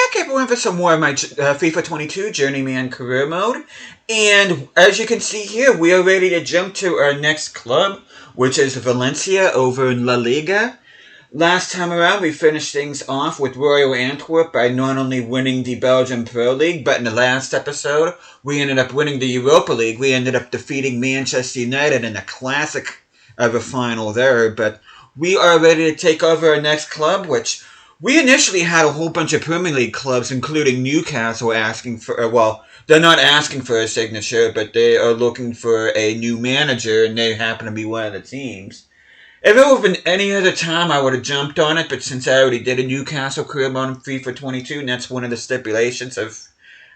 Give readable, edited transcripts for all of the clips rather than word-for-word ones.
back, everyone, for some more of my FIFA 22 Journeyman career mode. And as you can see here, we are ready to jump to our next club, which is Valencia over in La Liga. Last time around, we finished things off with Royal Antwerp by not only winning the Belgian Pro League, but in the last episode, we ended up winning the Europa League. We ended up defeating Manchester United in a classic of a final there. But we are ready to take over our next club, which we initially had a whole bunch of Premier League clubs, including Newcastle, asking for, well, they're not asking for a signature, but they are looking for a new manager, and they happen to be one of the teams. If it would have been any other time, I would have jumped on it, but since I already did a Newcastle career mode in FIFA 22, and that's one of the stipulations of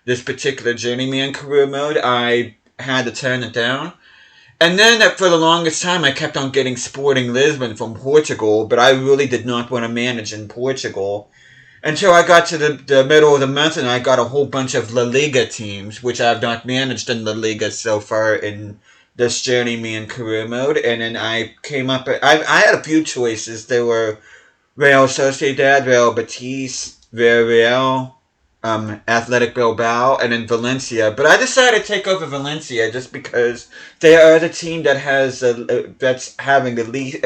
this particular Journeyman career mode, I had to turn it down. And then, for the longest time, I kept on getting Sporting Lisbon from Portugal, but I really did not want to manage in Portugal. Until I got to the middle of the month, and I got a whole bunch of La Liga teams, which I have not managed in La Liga so far in this Journeyman career mode. And then I came up, I had a few choices. There were Real Sociedad, Real Betis, Villarreal, Athletic Bilbao, and then Valencia. But I decided to take over Valencia just because they are the team that has that's having the least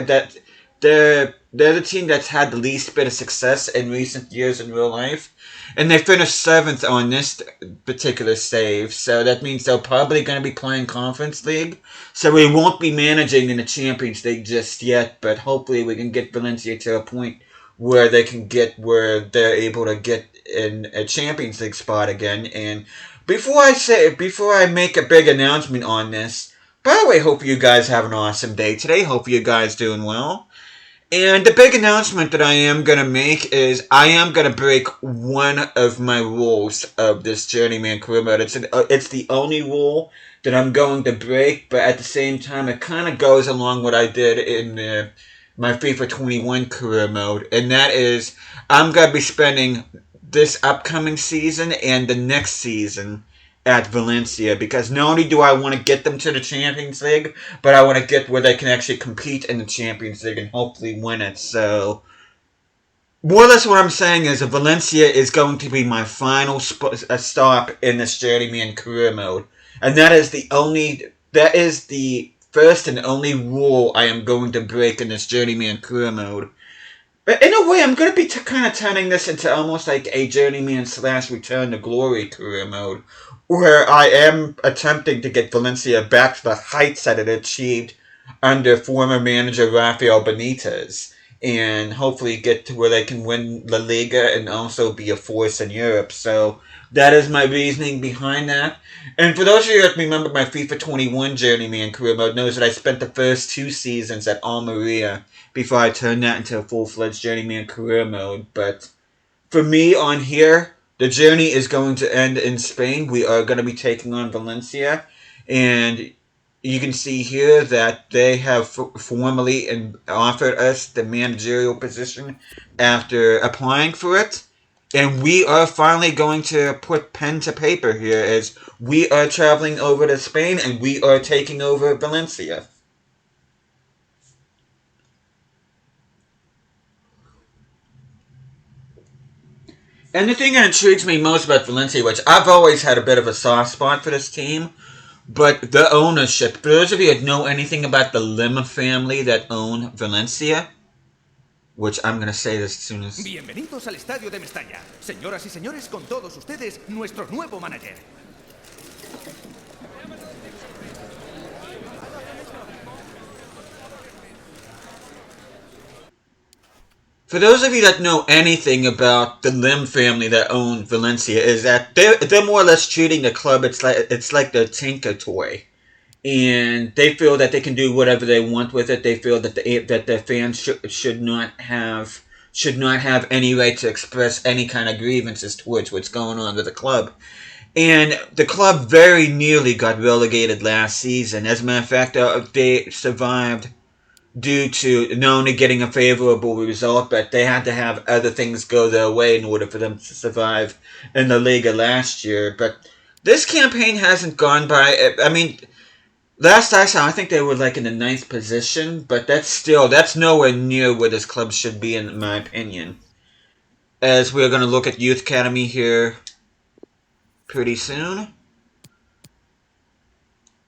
they're the team that's had the least bit of success in recent years in real life, and they finished 7th on this particular save. So that means they're probably going to be playing Conference League. So we won't be managing in the Champions League just yet, but hopefully we can get Valencia to a point where they can get where they're able to get in a Champions League spot again. And before I make a big announcement on this, by the way, hope you guys have an awesome day today. Hope you guys doing well. And the big announcement that I am going to make is I am going to break one of my rules of this Journeyman career mode. It's the only rule that I'm going to break, but at the same time, it kind of goes along what I did in my FIFA 21 career mode, and that is I'm going to be spending this upcoming season and the next season at Valencia, because not only do I want to get them to the Champions League, but I want to get where they can actually compete in the Champions League and hopefully win it. So, more or less what I'm saying is that Valencia is going to be my final stop in this Journeyman career mode. And that is the first and only rule I am going to break in this Journeyman career mode. But in a way, I'm going to be kind of turning this into almost like a Journeyman / Return to Glory career mode, where I am attempting to get Valencia back to the heights that it achieved under former manager Rafael Benitez, and hopefully get to where they can win La Liga and also be a force in Europe. So that is my reasoning behind that. And for those of you that remember my FIFA 21 Journeyman career mode, knows that I spent the first 2 seasons at Almeria before I turned that into a full-fledged Journeyman career mode. But for me on here, the journey is going to end in Spain. We are going to be taking on Valencia, and you can see here that they have formally offered us the managerial position after applying for it. And we are finally going to put pen to paper here as we are traveling over to Spain and we are taking over Valencia. And the thing that intrigues me most about Valencia, which I've always had a bit of a soft spot for this team, but the ownership. For those of you that know anything about the Lim family that own Valencia, which I'm going to say this as soon as... Bienvenidos al estadio de Mestalla. Señoras y señores, con todos ustedes, nuestro nuevo manager. For those of you that know anything about the Lim family that own Valencia, is that they're more or less treating the club, it's like their Tinker toy. And they feel that they can do whatever they want with it. They feel that their fans should not have any right to express any kind of grievances towards what's going on with the club. And the club very nearly got relegated last season. As a matter of fact, they survived due to not only getting a favorable result, but they had to have other things go their way in order for them to survive in the Liga last year. But this campaign hasn't gone by. I mean, last I saw, I think they were like in the 9th position, but that's nowhere near where this club should be, in my opinion. as we're going to look at Youth Academy here pretty soon.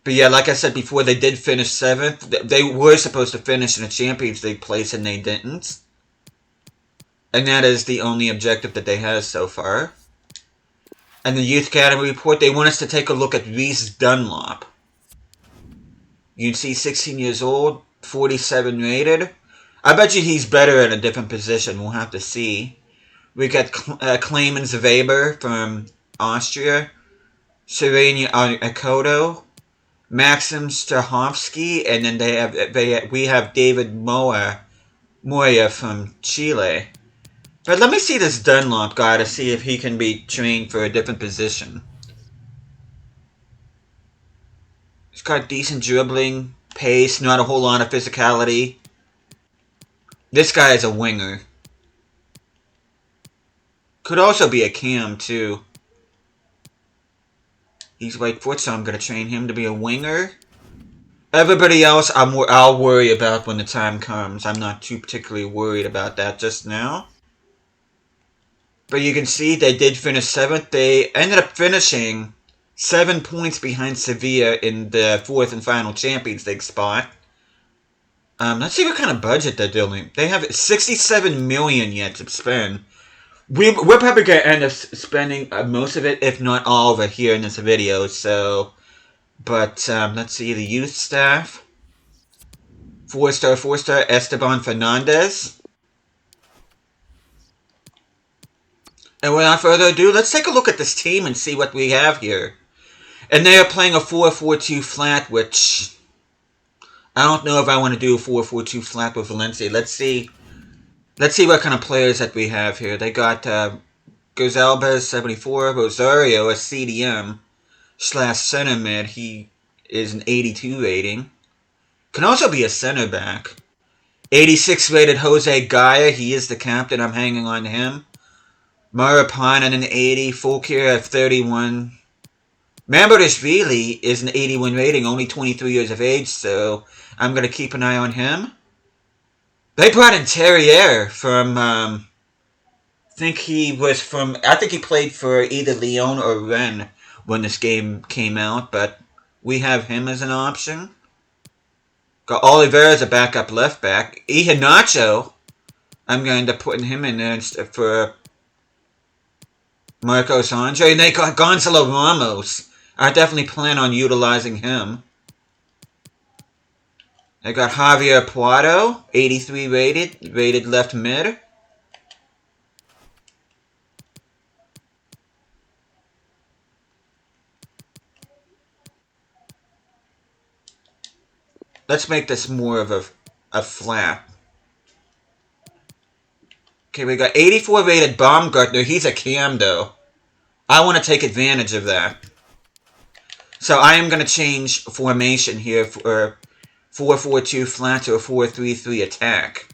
But yeah, like I said before, they did finish 7th. They were supposed to finish in a Champions League place, and they didn't. And that is the only objective that they have so far. And the Youth Academy report, they want us to take a look at Reese Dunlop. You can see 16 years old, 47 rated. I bet you he's better in a different position. We'll have to see. We got Clemens Weber from Austria. Serena Akoto. Maxim Strahovski. And then we have David Moya from Chile. But let me see this Dunlop guy to see if he can be trained for a different position. He's got decent dribbling, pace, not a whole lot of physicality. This guy is a winger. Could also be a cam, too. He's right foot, so I'm going to train him to be a winger. Everybody else, I'll worry about when the time comes. I'm not too particularly worried about that just now. But you can see they did finish 7th. They ended up finishing 7 points behind Sevilla in the 4th and final Champions League spot. Let's see what kind of budget they're doing. They have 67 million yet to spend. We're probably going to end up spending most of it, if not all of it, here in this video. So, but let's see the youth staff. 4-star Esteban Fernandez. And without further ado, let's take a look at this team and see what we have here. And they are playing a 4-4-2 flat, which I don't know if I want to do a 4-4-2 flat with Valencia. Let's see what kind of players that we have here. They got Gozalbez, 74, Rosario, a CDM / center mid. He is an 82 rating. Can also be a center back. 86 rated Jose Gaia. He is the captain. I'm hanging on to him. Marapan an 80, Fulkir at 31. Mamardashvili is an 81 rating, only 23 years of age, so I'm going to keep an eye on him. They brought in Terrier from, I think he played for either Lyon or Rennes when this game came out, but we have him as an option. Got Oliveira as a backup left back. Iheanacho, I'm going to end up putting him in there for Marcos Andre. And they got Gonzalo Ramos. I definitely plan on utilizing him. They got Javier Puado, 83 rated left mid. Let's make this more of a flat. Okay, we got 84 rated Baumgartner. He's a cam, though. I want to take advantage of that. So I am going to change formation here for 4-4-2 flat to a 4-3-3 attack.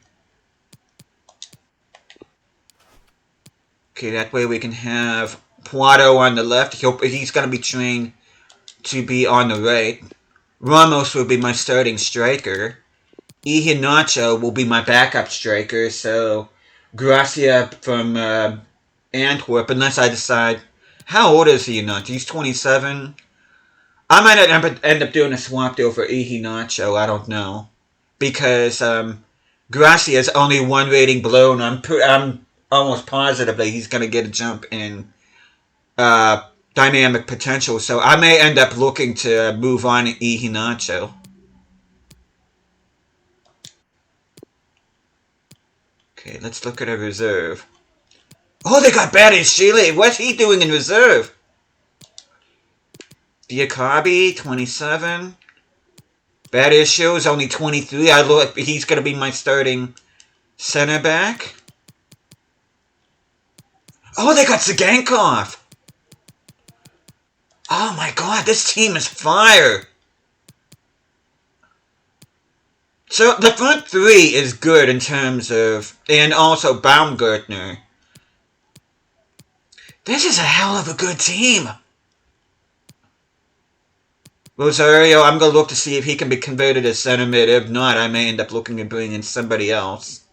Okay, that way we can have Puado on the left. He's going to be trained to be on the right. Ramos will be my starting striker. Iheanacho will be my backup striker. So Gracia from Antwerp, unless I decide. How old is Iheanacho? He's 27. I might end up doing a swap deal for Iheanacho. I don't know, because Gracia is only 1 rating below, and I'm almost positive that he's going to get a jump in dynamic potential. So I may end up looking to move on to Iheanacho. Okay, let's look at a reserve. Oh, they got Chile. What's he doing in reserve? Diakabi, 27. Badisho is only 23. He's going to be my starting center back. Oh, they got Zagankov. Oh my god, this team is fire. So the front three is good in terms of, and also Baumgartner. This is a hell of a good team. Rosario, I'm going to look to see if he can be converted as center mid. If not, I may end up looking to bring in somebody else.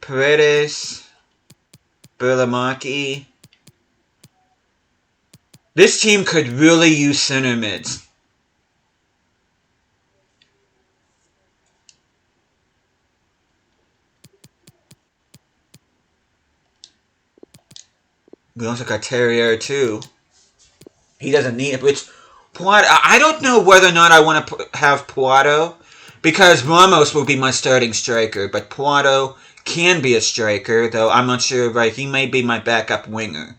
Paredes. Berlamaki. This team could really use center mids. We also got Terrier too. He doesn't need it, which I don't know whether or not I want to have Puado, because Ramos will be my starting striker, but Puado can be a striker, though I'm not sure, right? He may be my backup winger.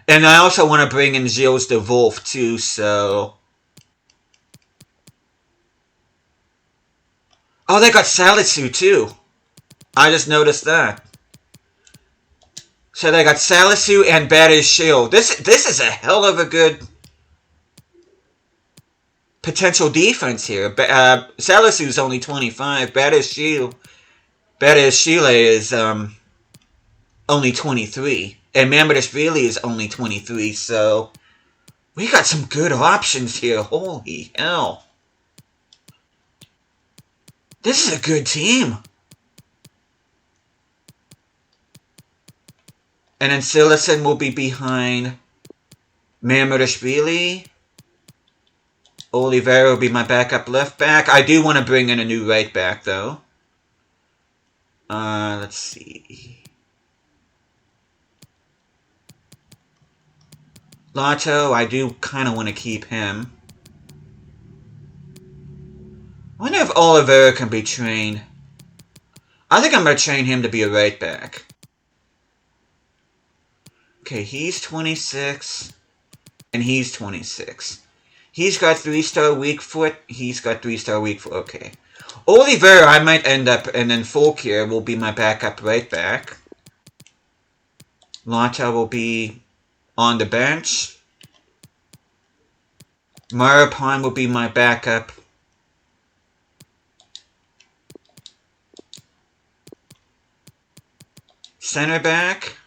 And I also want to bring in Gilles de Wolf too, so... Oh, they got Salisu too. I just noticed that. So they got Salisu and Badiashile. This is a hell of a good potential defense here. Salisu's only 25. Badiashile is only 23. And Mamardashvili is only 23. So we got some good options here. Holy hell. This is a good team. And then Silesen will be behind Mamardashvili. Oliveira will be my backup left back. I do want to bring in a new right back, though. Let's see. Lato, I do kind of want to keep him. I wonder if Oliveira can be trained. I think I'm going to train him to be a right back. Okay, he's 26. And he's 26. He's got 3-star weak foot. He's got 3-star weak foot. Okay. Oliveira, I might end up, and then Fulkir will be my backup right back. Lata will be on the bench. Marapan will be my backup. Center back.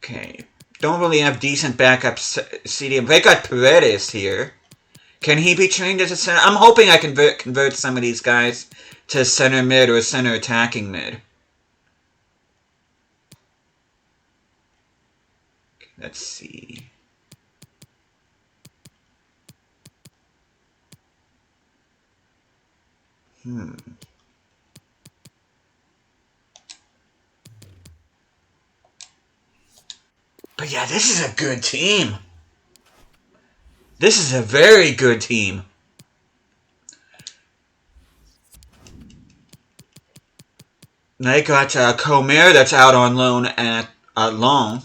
Okay. Don't really have decent backup CDM. They got Paredes here. Can he be trained as a center? I'm hoping I can convert some of these guys to center mid or center attacking mid. Okay, let's see. But yeah, this is a good team. This is a very good team. They got Comer that's out on loan at Long.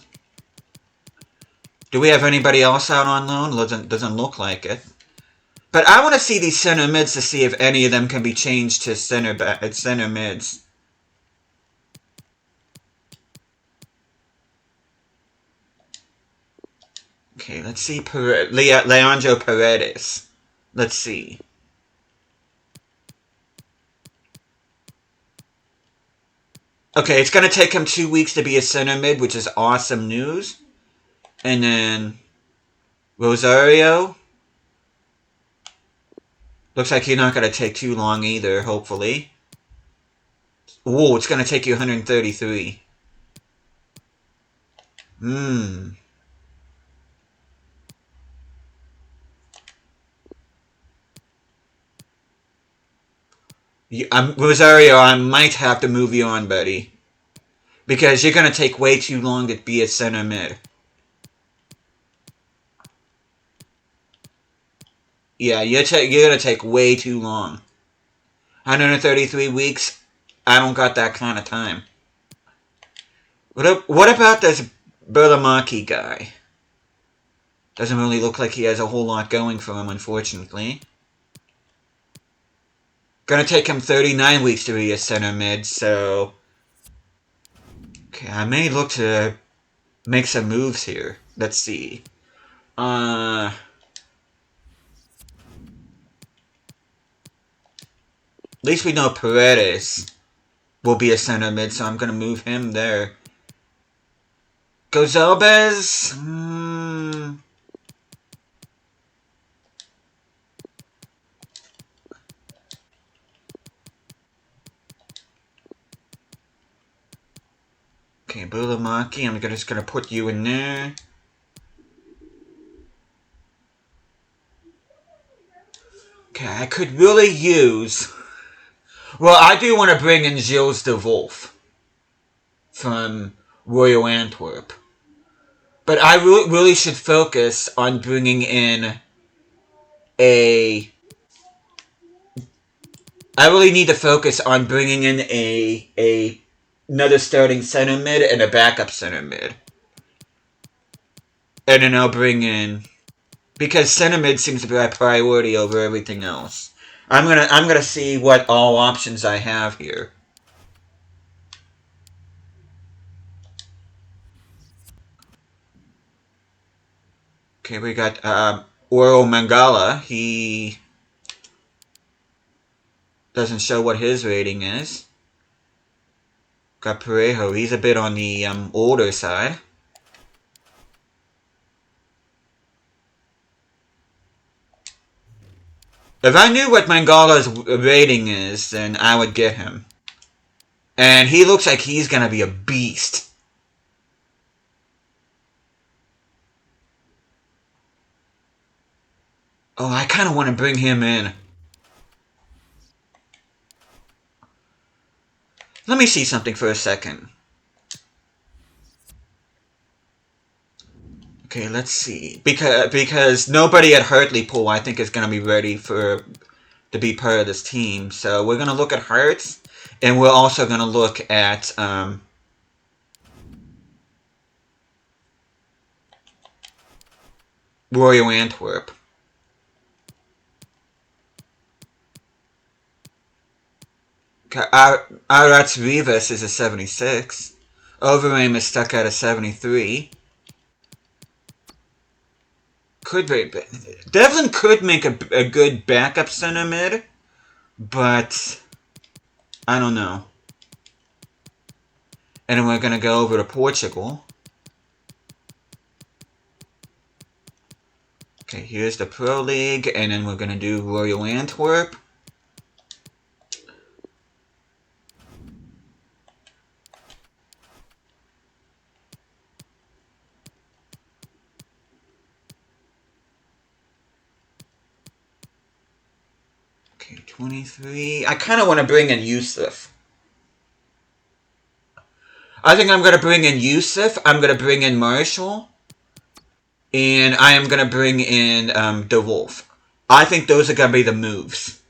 Do we have anybody else out on loan? Doesn't look like it. But I want to see these center mids to see if any of them can be changed to center mids. Okay, let's see. Leandro Paredes. Let's see. Okay, it's going to take him 2 weeks to be a center mid, which is awesome news. And then Rosario. Looks like you're not going to take too long either, hopefully. Ooh, it's going to take you 133. Rosario, I might have to move you on, buddy. Because you're going to take way too long to be a center mid. Yeah, you're going to take way too long. 133 weeks, I don't got that kind of time. What about this Berlamaki guy? Doesn't really look like he has a whole lot going for him, unfortunately. Gonna take him 39 weeks to be a center mid, so... Okay, I may look to make some moves here. Let's see. At least we know Paredes will be a center mid, so I'm gonna move him there. Gonzalez? Okay, Bulamaki, I'm just gonna put you in there. Okay, I could really use... Well, I do want to bring in Gilles de Wolf from Royal Antwerp. But I really should focus on bringing in a... I really need to focus on bringing in another starting center mid and a backup center mid. And then I'll bring in... Because center mid seems to be my priority over everything else. I'm gonna see what all options I have here. Okay, we got Oro Mangala. He doesn't show what his rating is. Got Parejo. He's a bit on the older side. If I knew what Mangala's rating is, then I would get him. And he looks like he's gonna be a beast. Oh, I kind of want to bring him in. Let me see something for a second. Okay, let's see. Because nobody at Hartlepool, I think, is going to be ready to be part of this team. So we're going to look at Hearts, and we're also going to look at Royal Antwerp. Arats Rivas is a 76. Overeem is stuck at a 73. Could be. Devlin could make a good backup center mid, but I don't know. And then we're going to go over to Portugal. Okay, here's the Pro League, and then we're going to do Royal Antwerp. Okay, 23. I kind of want to bring in Yusuf. I think I'm going to bring in Yusuf. I'm going to bring in Marshall. And I am going to bring in De Wolf. I think those are going to be the moves.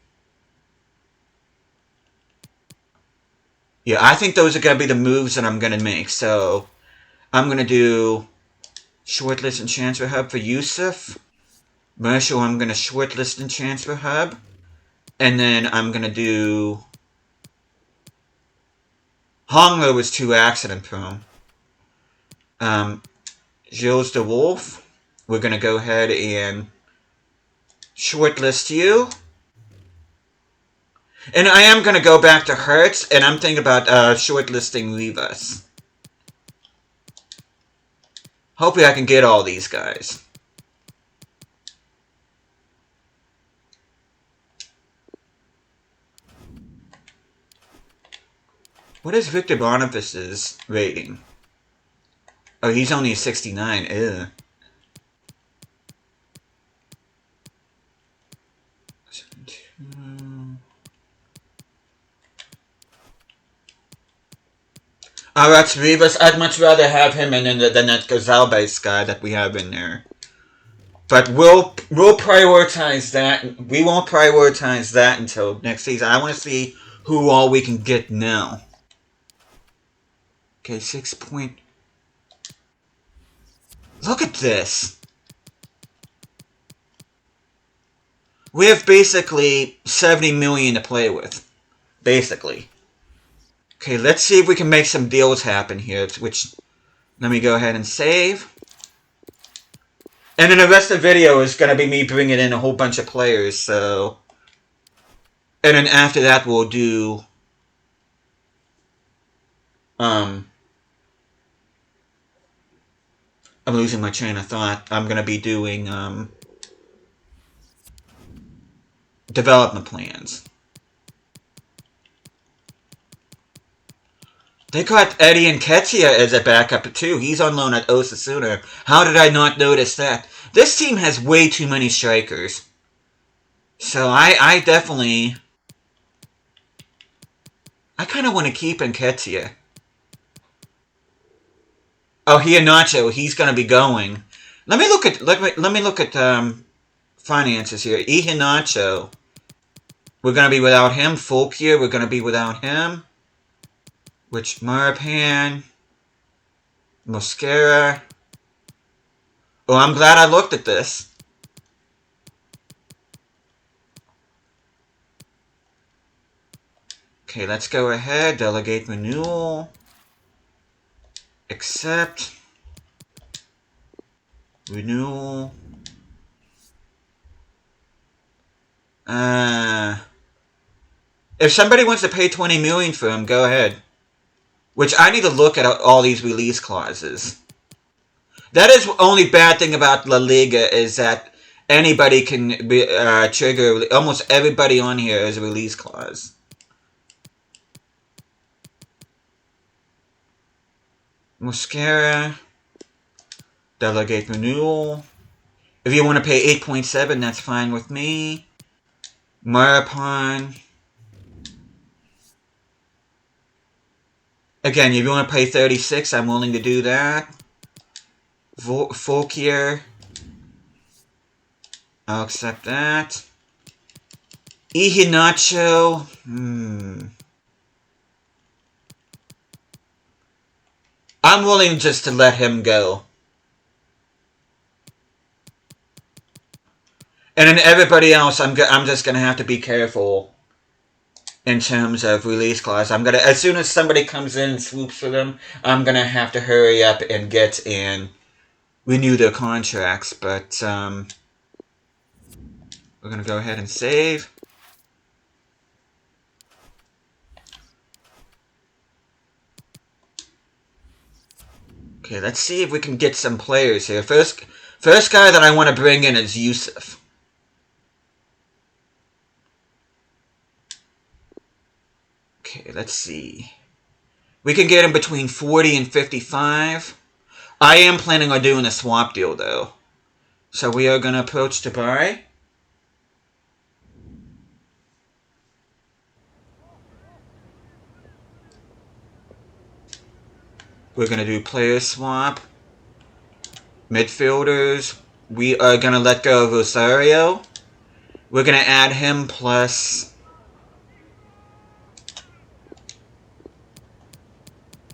Yeah, I think those are going to be the moves that I'm going to make. So, I'm going to do shortlist and transfer hub for Yusuf. Marshall, I'm going to shortlist and transfer hub. And then I'm going to do... Hongler was too accident prone. Gilles de Wolf. We're going to go ahead and shortlist you. And I am going to go back to Hertz, and I'm thinking about shortlisting Rivas. Hopefully I can get all these guys. What is Victor Boniface's rating? Oh, he's only a 69. Ew. That's Rivas. I'd much rather have him than that Gazalbase guy that we have in there. But we'll prioritize that. We won't prioritize that until next season. I want to see who all we can get now. Okay, 6 point... Look at this! We have basically 70 million to play with. Basically. Okay, let's see if we can make some deals happen here, which... Let me go ahead and save. And then the rest of the video is going to be me bringing in a whole bunch of players, so... And then after that we'll do... I'm losing my train of thought. I'm going to be doing development plans. They got Eddie Nketiah as a backup too. He's on loan at Osasuna. How did I not notice that? This team has way too many strikers. So I definitely... I kind of want to keep Nketiah. Oh, Iheanacho, he's going to be going. Let me look at finances here. Iheanacho. We're going to be without him. Fulkier, we're going to be without him. Which Murapan, Mosquera. Oh, I'm glad I looked at this. Okay, let's go ahead. Delegate renewal. Accept. Renewal. If somebody wants to pay $20 million for him, go ahead. Which I need to look at all these release clauses. That is the only bad thing about La Liga is that anybody can trigger. Almost everybody on here is a release clause. Mosquera. Delegate renewal. If you want to pay 8.7, that's fine with me. Marapan. Again, if you want to pay 36, I'm willing to do that. Fulkier. I'll accept that. Iheanacho. I'm willing just to let him go. And then everybody else, I'm just gonna have to be careful in terms of release clause. As soon as somebody comes in and swoops for them, I'm gonna have to hurry up and get and renew their contracts. But we're gonna go ahead and save. Okay, let's see if we can get some players here. First guy that I want to bring in is Yusuf. Okay, let's see. We can get him between 40 and 55. I am planning on doing a swap deal, though. So we are going to approach Tabari. We're going to do player swap. Midfielders. We are going to let go of Rosario. We're going to add him plus...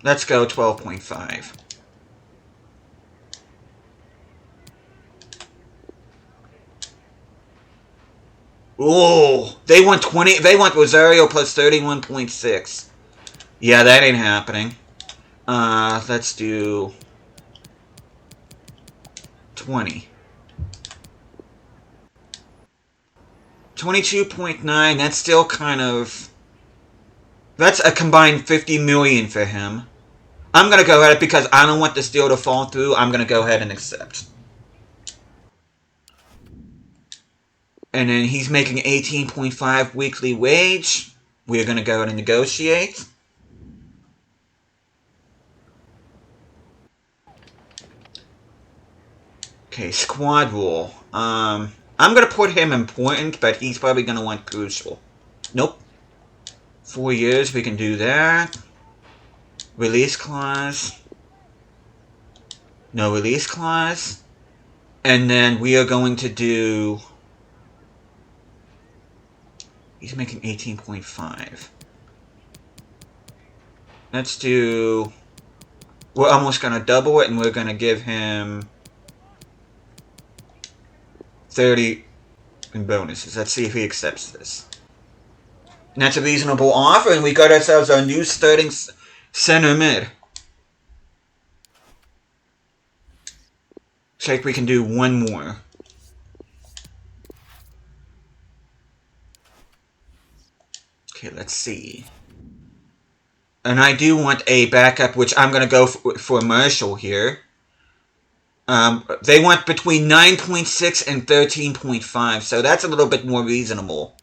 Let's go 12.5. Oh, they want 20. They want Rosario plus 31.6. Yeah, that ain't happening. Let's do 20. 22.9. That's still kind of... That's a combined 50 million for him. I'm going to go ahead because I don't want this deal to fall through. I'm going to go ahead and accept. And then he's making 18.5 weekly wage. We're going to go ahead and negotiate. Okay, squad rule. I'm going to put him important, but he's probably going to want crucial. Nope. 4 years, we can do that. Release clause. No release clause. And then we are going to do... He's making 18.5. Let's do... We're almost going to double it, and we're going to give him 30 in bonuses. Let's see if he accepts this. And that's a reasonable offer, and we got ourselves our new starting center mid. Looks like we can do one more. Okay, let's see. And I do want a backup, which I'm going to go for Marshall here. They want between 9.6 and 13.5, so that's a little bit more reasonable.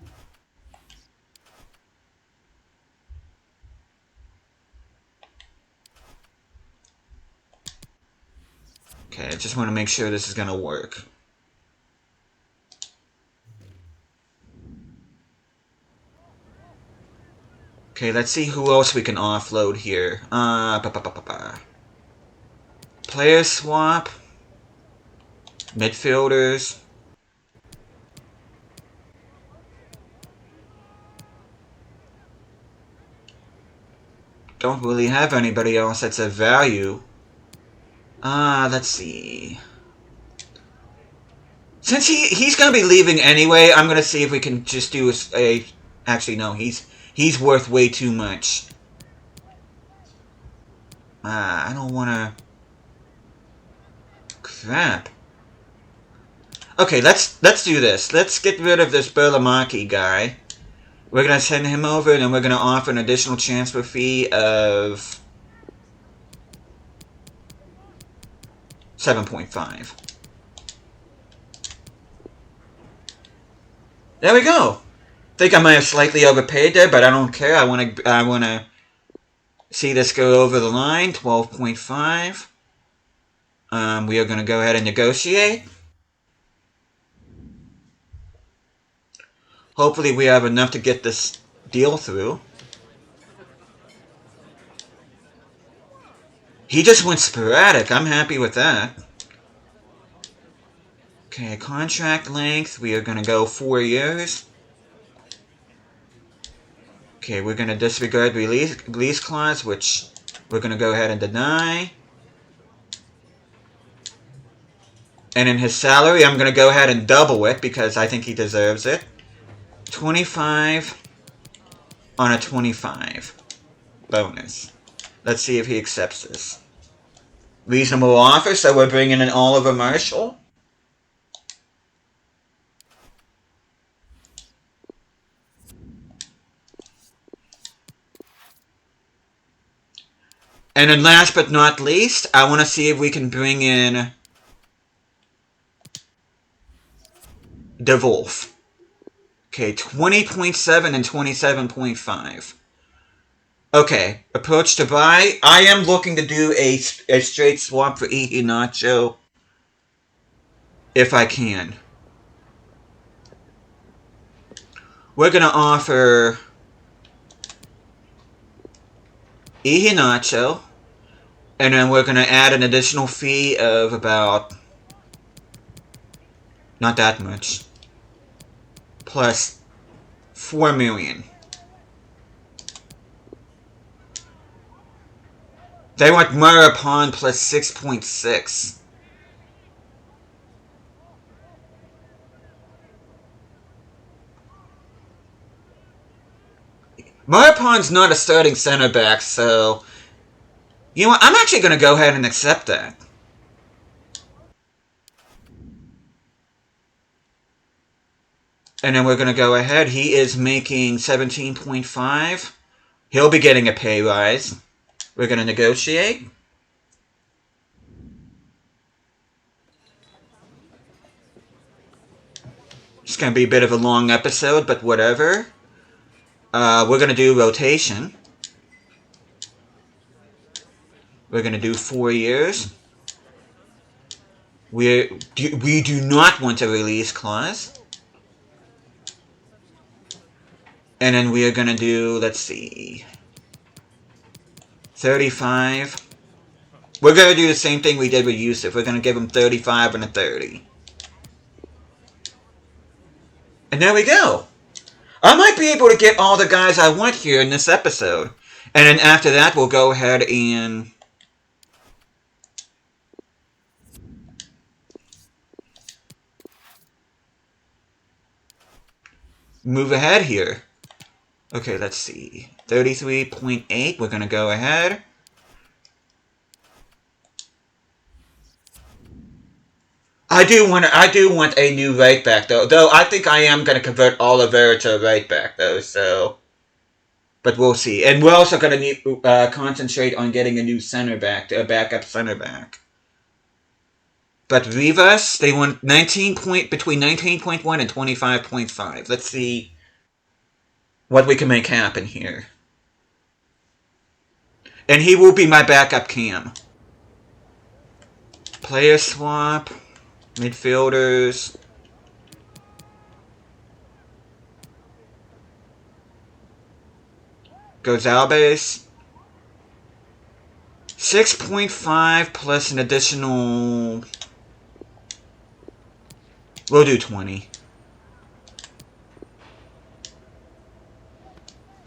Okay, I just want to make sure this is going to work. Okay, let's see who else we can offload here. Player swap. Midfielders. Don't really have anybody else that's of value. Let's see. Since he's gonna be leaving anyway, I'm gonna see if we can just do a actually, no, he's worth way too much. I don't wanna... Crap. Okay, let's do this. Let's get rid of this Berlamaki guy. We're gonna send him over, and then we're gonna offer an additional transfer fee of 7.5. There we go. Think I might have slightly overpaid there, but I don't care. I wanna see this go over the line. 12.5. We are gonna go ahead and negotiate. Hopefully we have enough to get this deal through. He just went sporadic. I'm happy with that. Okay, contract length. We are going to go 4 years. Okay, we're going to disregard release clause, which we're going to go ahead and deny. And in his salary, I'm going to go ahead and double it because I think he deserves it. 25 on a 25 bonus. Let's see if he accepts this. Reasonable offer, so we're bringing in Oliver Marshall. And then last but not least, I want to see if we can bring in De Wolf. Okay, 20.7 and 27.5. Okay, approach to buy. I am looking to do a straight swap for Iheanacho. If I can. We're going to offer Iheanacho. And then we're going to add an additional fee of about... not that much. Plus 4 million. They want Marapon plus 6.6. Marapon's not a starting center back, so... You know what? I'm actually going to go ahead and accept that. And then we're going to go ahead. He is making 17.5. He'll be getting a pay rise. We're going to negotiate. It's going to be a bit of a long episode, but whatever. We're going to do rotation. We're going to do 4 years. We do not want a release clause. And then we are going to do, let's see, 35. We're going to do the same thing we did with Yusuf. We're going to give him 35 and a 30. And there we go. I might be able to get all the guys I want here in this episode. And then after that, we'll go ahead and... move ahead here. Okay, let's see. 33.8. We're going to go ahead. I do want a new right back, though. Though I think I am going to convert Oliveira to a right back, though, so... But we'll see. And we're also going to concentrate on getting a new center back, a backup center back. But Rivas, they want between 19.1 and 25.5. Let's see what we can make happen here. And he will be my backup cam. Player swap. Midfielders. Gonzalez. 6.5 plus an additional... We'll do 20.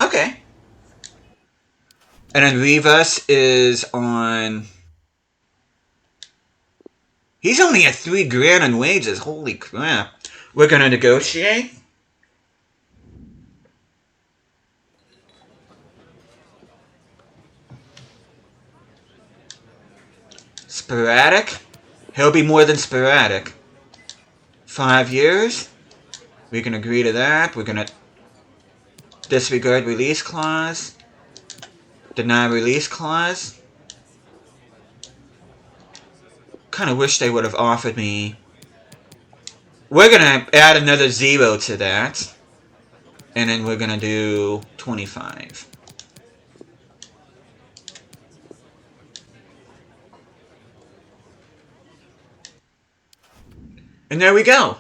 Okay. And then Rivas is on... He's only at $3,000 in wages. Holy crap. We're gonna negotiate. Sporadic? He'll be more than sporadic. 5 years? We can agree to that. We're gonna disregard release clause. Deny release clause. Kinda wish they would have offered me. We're gonna add another 0 to that. And then we're gonna do 25. And there we go.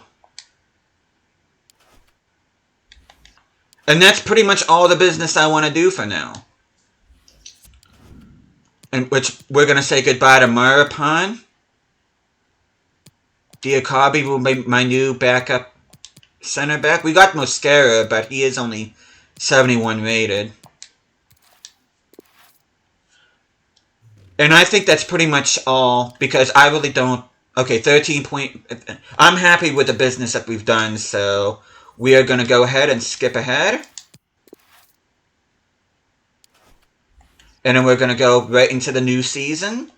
And that's pretty much all the business I want to do for now. And which we're going to say goodbye to Maripon. Diakabi will be my new backup center back. We got Mosquera, but he is only 71 rated. And I think that's pretty much all, because I really don't... Okay, 13 point... I'm happy with the business that we've done, so we are going to go ahead and skip ahead. And then we're going to go right into the new season.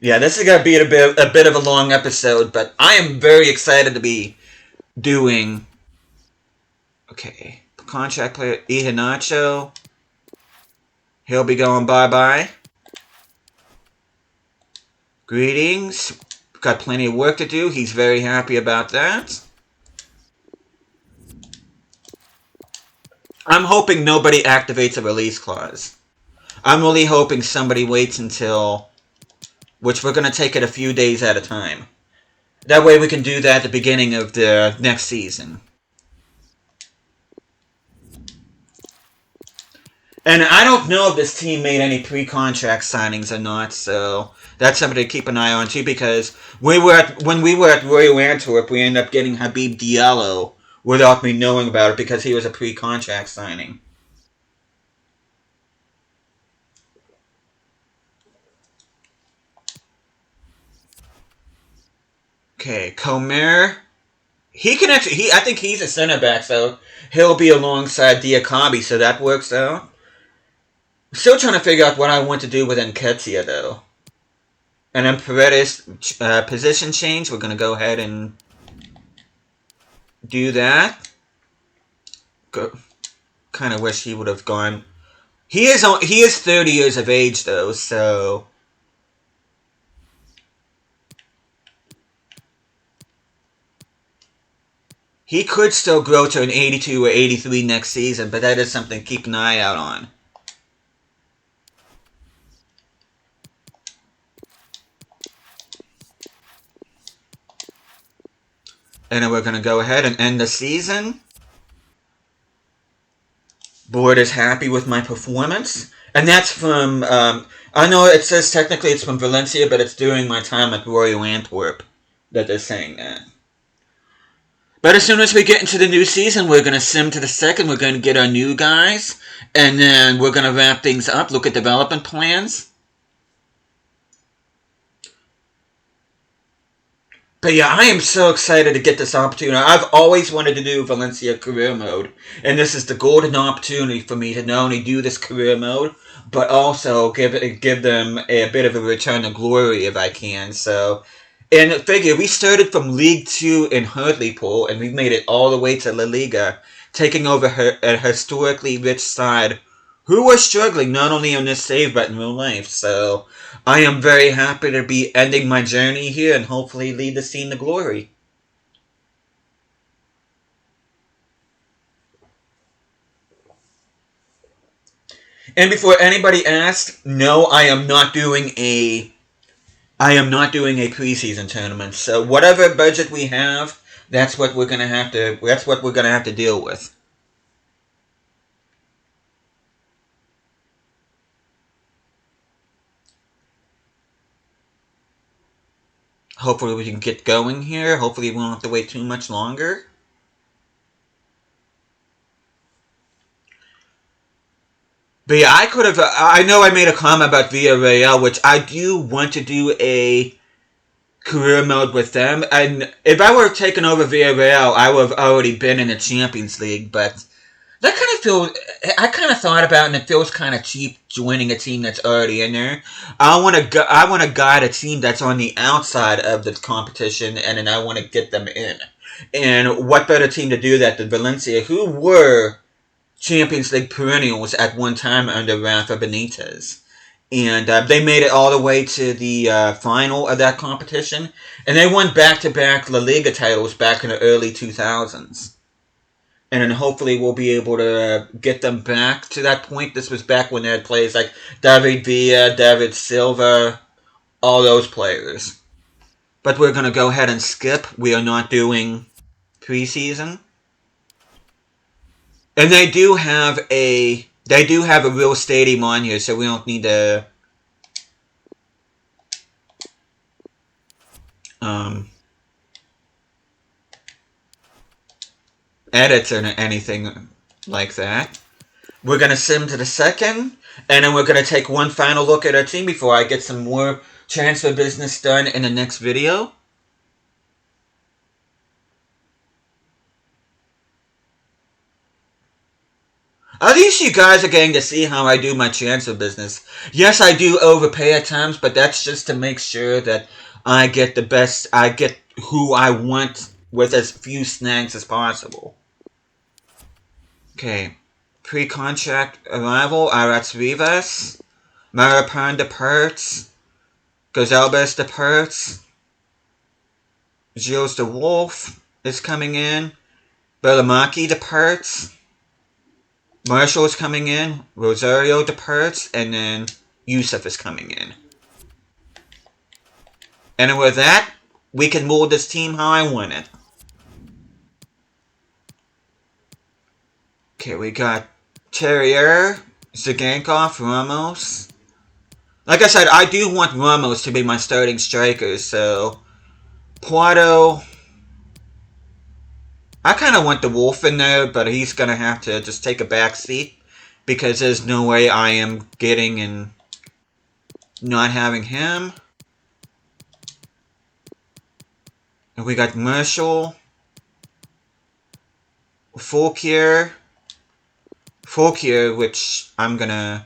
Yeah, this is going to be a bit of a long episode, but I am very excited to be doing... Okay, contract player Iheanacho. He'll be going bye-bye. Greetings. Got plenty of work to do. He's very happy about that. I'm hoping nobody activates a release clause. I'm really hoping somebody waits until... Which we're going to take it a few days at a time. That way we can do that at the beginning of the next season. And I don't know if this team made any pre-contract signings or not, so that's something to keep an eye on too, because when we were at Royal Antwerp, we ended up getting Habib Diallo without me knowing about it because he was a pre-contract signing. Okay, Comer. He can actually... I think he's a center back, so he'll be alongside Diakabi, so that works out. Still trying to figure out what I want to do with Nketiah, though. And then Paredes position change. We're going to go ahead and do that. Kind of wish he would have gone. He is 30 years of age, though, so... He could still grow to an 82 or 83 next season, but that is something to keep an eye out on. And then we're going to go ahead and end the season. Board is happy with my performance. And that's from, I know it says technically it's from Valencia, but it's during my time at Royal Antwerp that they're saying that. But as soon as we get into the new season, we're going to sim to the second. We're going to get our new guys. And then we're going to wrap things up, look at development plans. But yeah, I am so excited to get this opportunity. I've always wanted to do Valencia career mode. And this is the golden opportunity for me to not only do this career mode, but also give them a bit of a return to glory if I can. So, and figure, we started from League 2 in Hartlepool, and we've made it all the way to La Liga, taking over a historically rich side who was struggling not only on this save but in real life. So I am very happy to be ending my journey here and hopefully lead this team to glory. And before anybody asks, no, I am not doing a preseason tournament. So whatever budget we have, that's what we're gonna have to deal with. Hopefully we can get going here. Hopefully we won't have to wait too much longer. But yeah, I know I made a comment about Villarreal, which I do want to do a career mode with them. And if I were taking over Villarreal, I would have already been in the Champions League. But that kind of feels, I kind of thought about it, and it feels kind of cheap joining a team that's already in there. I want to guide a team that's on the outside of the competition, and then I want to get them in. And what better team to do that than Valencia, who were Champions League perennials at one time under Rafa Benitez. And they made it all the way to the final of that competition. And they won back-to-back La Liga titles back in the early 2000s. And then hopefully we'll be able to get them back to that point. This was back when they had players like David Villa, David Silva, all those players. But we're going to go ahead and skip. We are not doing preseason. And they do have a real stadium on here, so we don't need to edit or anything like that. We're gonna sim to the second, and then we're gonna take one final look at our team before I get some more transfer business done in the next video. At least you guys are getting to see how I do my transfer business. Yes, I do overpay at times, but that's just to make sure that I get who I want with as few snags as possible. Okay. Pre-contract arrival, Arats Rivas, Marapan de Perts, Gonzalez de Perts, Gilles de Wolf is coming in, Belamaki de Perts, Marshall is coming in, Rosario de Perts, and then Yusuf is coming in. And with that, we can mold this team how I want it. Okay, we got Terrier, Zagankov, Ramos. Like I said, I do want Ramos to be my starting striker, so Poirot. I kind of want the Wolf in there, but he's going to have to just take a back seat because there's no way I am getting and not having him. And we got Marshall, Fulkier, which I'm going to...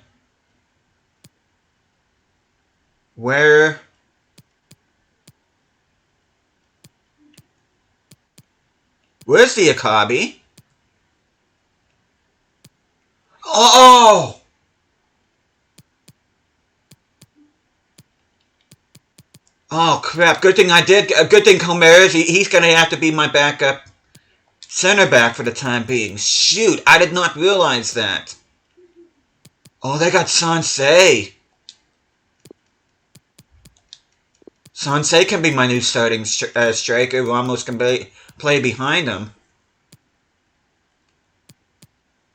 Where's the Akabi? Oh! Oh, crap. Good thing I did. Good thing Comeres, he's going to have to be my backup center back for the time being. Shoot, I did not realize that. Oh, they got Sansei. Sansei can be my new starting striker. Ramos can play behind him.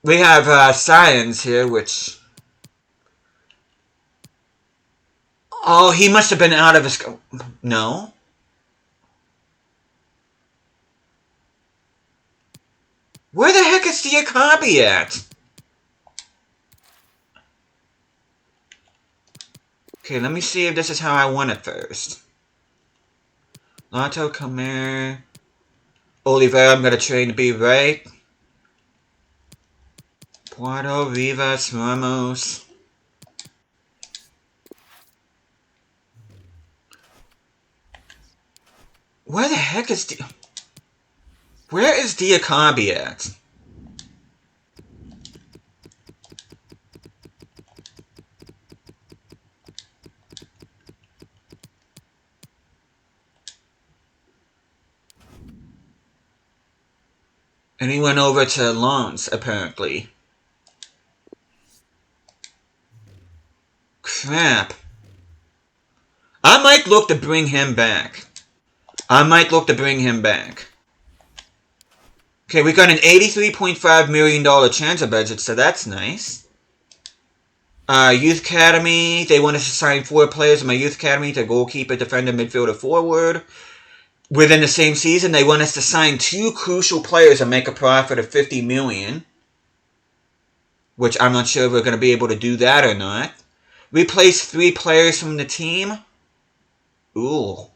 We have Science here, which... Oh, he must have been out of his... No? Where the heck is Diakabi at? Okay, let me see if this is how I want it first. Lato, Comer... Oliveira, I'm going to train to be right. Puerto, Rivas, Ramos... Where the heck is Where is Diakabi at? And he went over to loans, apparently. crap. I might look to bring him back. Okay, we got an $83.5 million transfer budget, so that's nice. Youth Academy, they want us to sign 4 players in my Youth Academy to goalkeeper, defender, midfielder, forward. Within the same season, they want us to sign 2 crucial players and make a profit of $50 million. Which I'm not sure if we're going to be able to do that or not. Replace 3 players from the team. Ooh.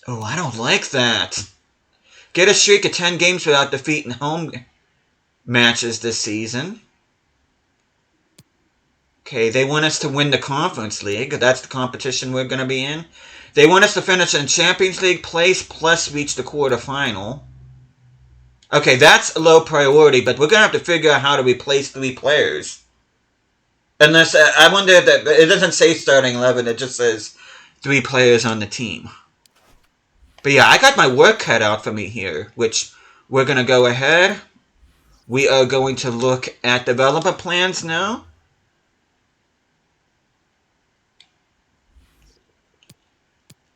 Oh, I don't like that. Get a streak of 10 games without defeat in home matches this season. Okay, they want us to win the Conference League. That's the competition we're going to be in. They want us to finish in Champions League place plus reach the quarterfinal. Okay, that's a low priority, but we're going to have to figure out how to replace 3 players. Unless, I wonder if that, it doesn't say starting 11, it just says 3 players on the team. But yeah, I got my work cut out for me here, which we're going to go ahead. We are going to look at developer plans now.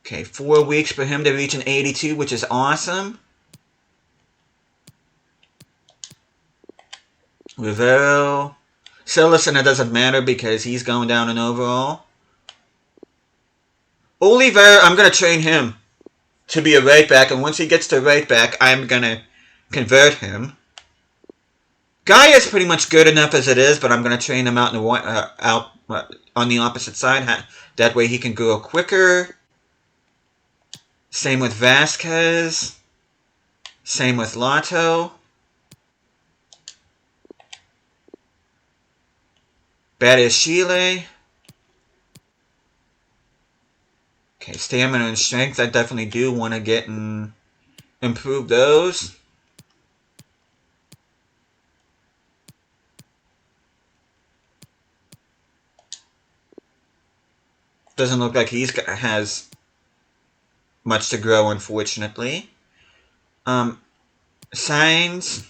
Okay, 4 weeks for him to reach an 82, which is awesome. Rivero. Sillerson, it doesn't matter because he's going down in overall. Oliver, I'm going to train him to be a right back, and once he gets to right back, I'm going to convert him. Guy is pretty much good enough as it is, but I'm going to train him out, on the opposite side. That way he can go quicker. Same with Vasquez. Same with Lotto. Chile. Okay, stamina and strength, I definitely do want to get and improve those. Doesn't look like has much to grow, unfortunately. Signs.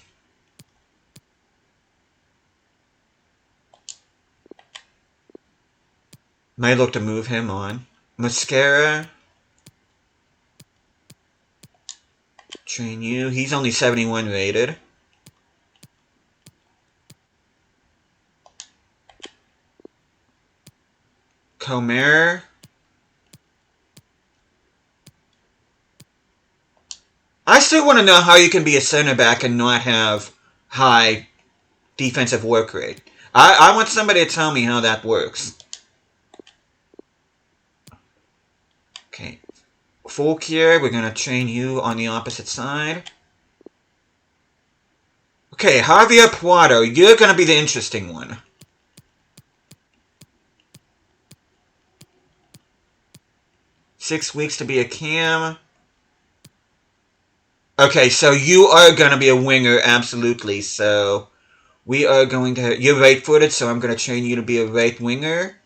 Might look to move him on. Mascara. Train you. He's only 71 rated. Comer. I still want to know how you can be a center back and not have high defensive work rate. I want somebody to tell me how that works. Okay. Fulkier, we're going to train you on the opposite side. Okay, Javier Puado, you're going to be the interesting one. Six weeks to be a cam. Okay, so you are going to be a winger, absolutely. So, we are going to... You're right-footed, so I'm going to train you to be a right winger.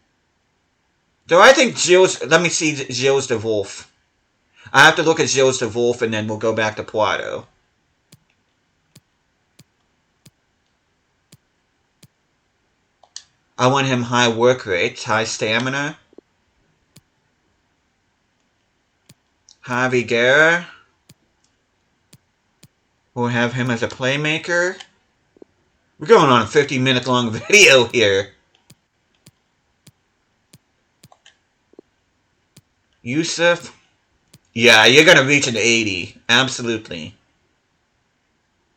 Though I think Gilles... Let me see Gilles de Wolf. I have to look at Gilles de Wolf, and then we'll go back to Puado. I want him high work rate, high stamina. Javi Guerra. We'll have him as a playmaker. We're going on a 50-minute long video here. Yusuf. Yeah, you're going to reach an 80. Absolutely.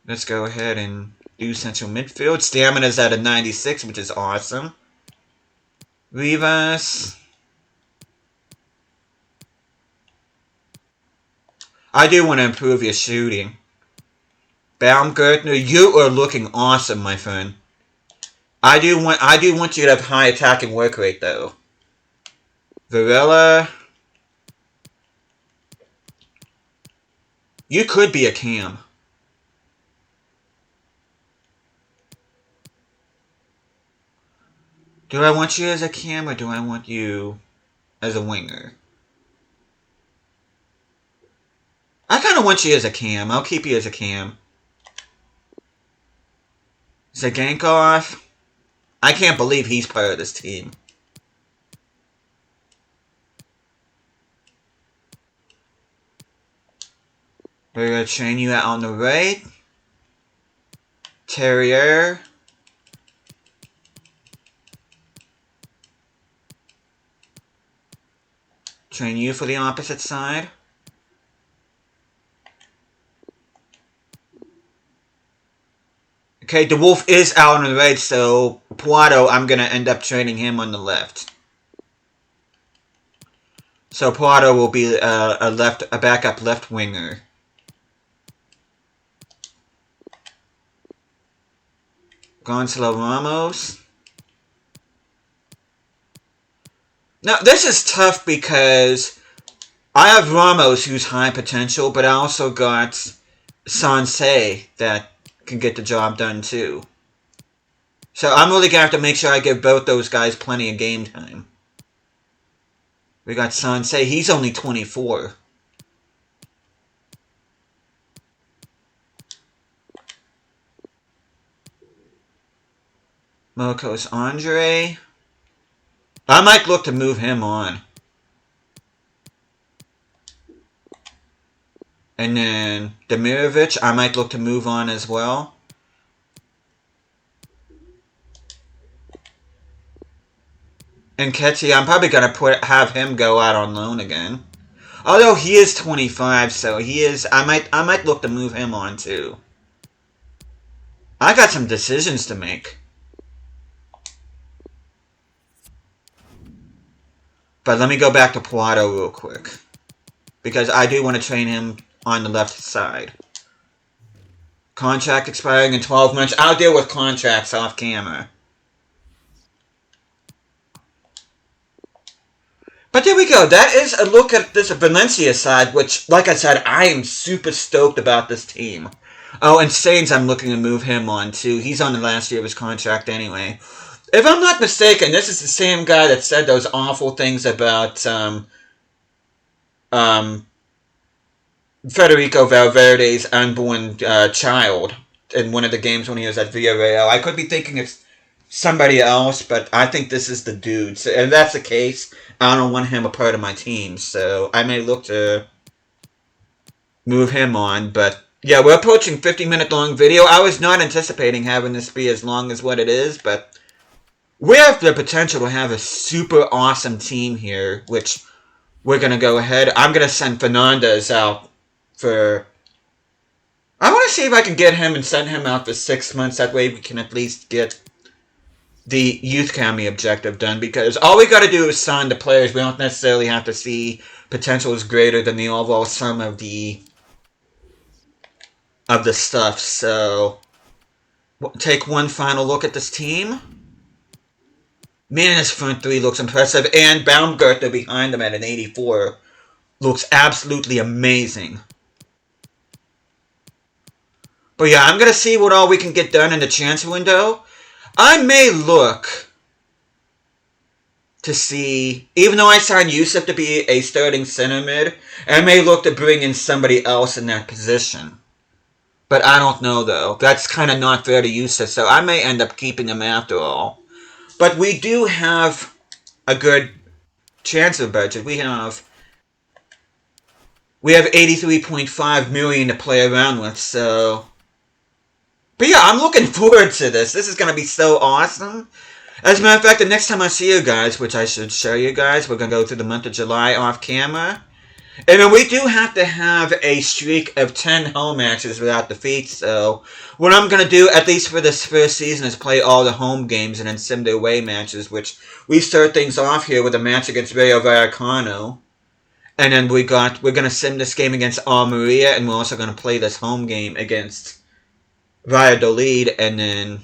Let's go ahead and do central midfield. Stamina's at a 96, which is awesome. Rivas. I do want to improve your shooting. Baumgartner, you are looking awesome, my friend. I do want you to have high attacking work rate, though. Varela. You could be a cam. Do I want you as a cam or do I want you as a winger? I kind of want you as a cam. I'll keep you as a cam. Zagankov. I can't believe he's part of this team. We're going to train you out on the right. Terrier. Train you for the opposite side. Okay, the wolf is out on the right, so Puado, I'm going to end up training him on the left. So Puado will be a backup left winger. Gonzalo Ramos. Now, this is tough because I have Ramos, who's high potential, but I also got Sansei that can get the job done too. So I'm really going to have to make sure I give both those guys plenty of game time. We got Sansei. He's only 24. Mokos Andre. I might look to move him on. And then Demirovic, I might look to move on as well. And Ketty, I'm probably going to have him go out on loan again. Although he is 25, so he is... I might look to move him on too. I got some decisions to make. But let me go back to Puado real quick. Because I do want to train him on the left side. Contract expiring in 12 months. I'll deal with contracts off camera. But there we go. That is a look at this Valencia side, which, like I said, I am super stoked about this team. Oh, and Sainz, I'm looking to move him on too. He's on the last year of his contract anyway. If I'm not mistaken, this is the same guy that said those awful things about Federico Valverde's unborn child in one of the games when he was at Villarreal. I could be thinking it's somebody else, but I think this is the dude. So, if that's the case, I don't want him a part of my team, so I may look to move him on. But yeah, we're approaching 50-minute long video. I was not anticipating having this be as long as what it is, but we have the potential to have a super awesome team here, which we're going to go ahead. I'm going to send Fernandez out for... I want to see if I can get him and send him out for 6 months. That way we can at least get the Youth Academy objective done, because all we got to do is sign the players. We don't necessarily have to see potential is greater than the overall sum of the stuff. So we'll take one final look at this team. Man, this front three looks impressive, and Baumgartner behind them at an 84 looks absolutely amazing. But yeah, I'm going to see what all we can get done in the transfer window. I may look to see, even though I signed Yusuf to be a starting center mid, I may look to bring in somebody else in that position. But I don't know, though. That's kind of not fair to Yusuf, so I may end up keeping him after all. But we do have a good transfer budget. We have 83.5 million to play around with, so... But yeah, I'm looking forward to this. This is going to be so awesome. As a matter of fact, the next time I see you guys, which I should show you guys, we're going to go through the month of July off camera. And then we do have to have a streak of 10 home matches without defeat. So what I'm going to do, at least for this first season, is play all the home games and then sim the away matches, which we start things off here with a match against Rayo Vallecano. And then we're going to sim this game against Almeria, and we're also going to play this home game against Valladolid, and then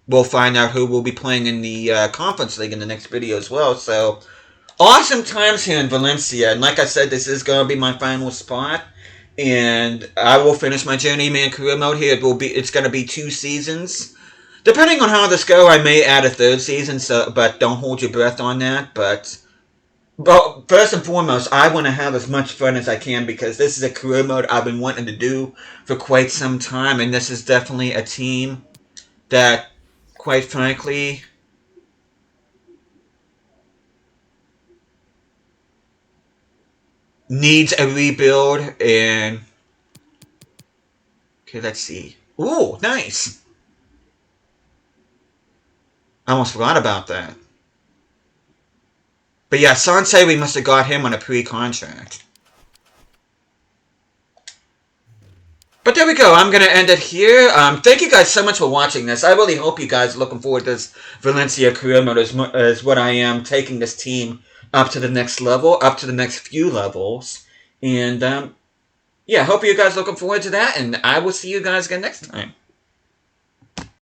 we'll find out who will be playing in the Conference League in the next video as well. So, awesome times here in Valencia, and like I said, this is going to be my final spot, and I will finish my Journeyman career mode here. It's going to be 2 seasons. Depending on how this goes, I may add a 3rd season, but don't hold your breath on that. But first and foremost, I want to have as much fun as I can, because this is a career mode I've been wanting to do for quite some time, and this is definitely a team that, quite frankly, needs a rebuild. And okay, let's see. Ooh, nice. I almost forgot about that. But yeah, Sansei, we must have got him on a pre-contract. But there we go. I'm going to end it here. Thank you guys so much for watching this. I really hope you guys are looking forward to this Valencia career mode as what I am, taking this team up to the next level, up to the next few levels. And, yeah, hope you guys are looking forward to that. And I will see you guys again next time.